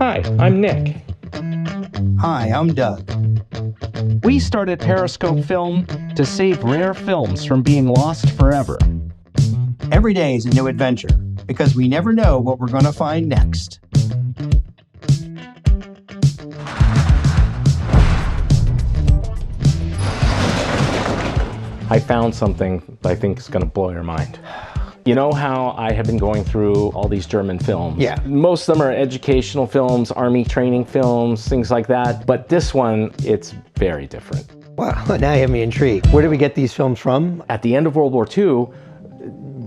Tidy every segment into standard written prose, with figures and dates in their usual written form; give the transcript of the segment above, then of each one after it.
Hi, I'm Nick. Hi, I'm Doug. We started Periscope Film to save rare films from being lost forever. Every day is a new adventure because we never know what we're going to find next. I found something that I think is going to blow your mind. You know how I have been going through all these German films? Yeah. Most of them are educational films, army training films, things like that. But this one, it's very different. Wow, now you have me intrigued. Where do we get these films from? At the end of World War II,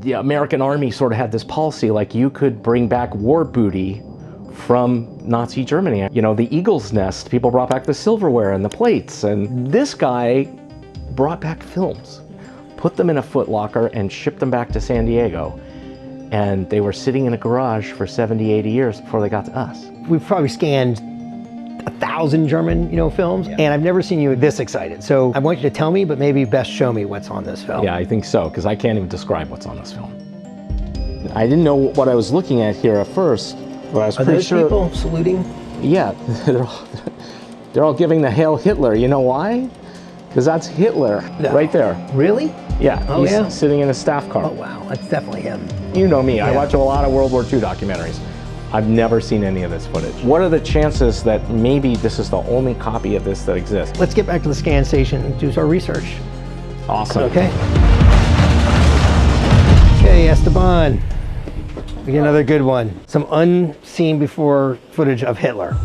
the American army sort of had this policy, like you could bring back war booty from Nazi Germany. You know, the Eagle's Nest, people brought back the silverware and the plates. And this guy brought back films, put them in a footlocker and shipped them back to San Diego. And they were sitting in a garage for 70, 80 years before they got to us. We've probably scanned 1,000 German, films, and I've never seen you this excited. So I want you to tell me, but maybe best show me what's on this film. Yeah, I think so, because I can't even describe what's on this film. I didn't know what I was looking at here at first, but I was pretty sure. Are those people saluting? Yeah, they're all giving the Hail Hitler. You know why? Because that's Hitler right there. Really? Yeah, oh, he's sitting in a staff car. Oh wow, that's definitely him. You know me, Yeah. I watch a lot of World War II documentaries. I've never seen any of this footage. What are the chances that maybe this is the only copy of this that exists? Let's get back to the scan station and do our research. Awesome. Okay. Okay, Esteban. We get another good one. Some unseen before footage of Hitler.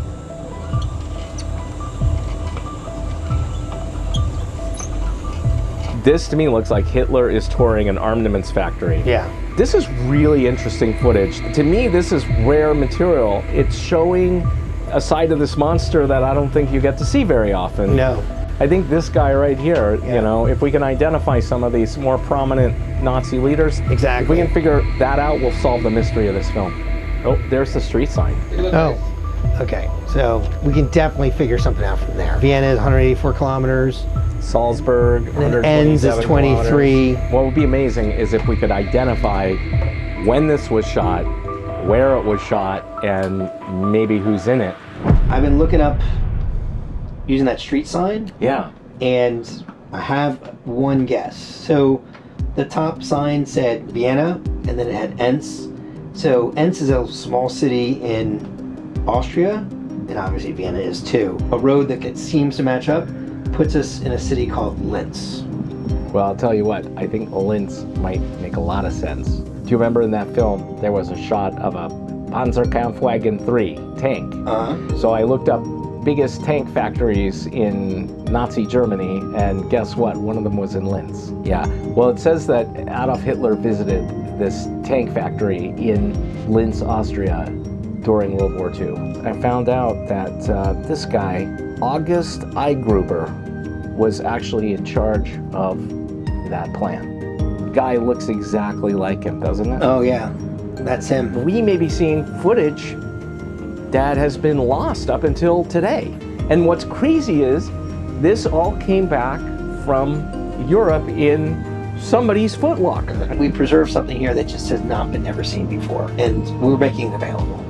This to me looks like Hitler is touring an armaments factory. Yeah. This is really interesting footage. To me, this is rare material. It's showing a side of this monster that I don't think you get to see very often. No. I think this guy right here, if we can identify some of these more prominent Nazi leaders, Exactly. if we can figure that out, we'll solve the mystery of this film. Oh, there's the street sign. Oh, okay. So we can definitely figure something out from there. Vienna is 184 kilometers. Salzburg, And then Enns is 23. What would be amazing is if we could identify when this was shot, where it was shot, and maybe who's in it. I've been looking up using that street sign. Yeah. And I have one guess. So the top sign said Vienna, and then it had Enns. So Enns is a small city in Austria, and obviously Vienna is too. A road that seems to match up puts us in a city called Linz. Well, I'll tell you what, I think Linz might make a lot of sense. Do you remember in that film, there was a shot of a Panzerkampfwagen III tank? So I looked up biggest tank factories in Nazi Germany, and guess what? One of them was in Linz. Yeah, well, it says that Adolf Hitler visited this tank factory in Linz, Austria during World War II. I found out that this guy, August Eigruber, was actually in charge of that plan. Guy looks exactly like him, doesn't it? Oh yeah, that's him. We may be seeing footage that has been lost up until today. And what's crazy is this all came back from Europe in somebody's footlocker. We preserved something here that just has not been ever seen before, and we're making it available.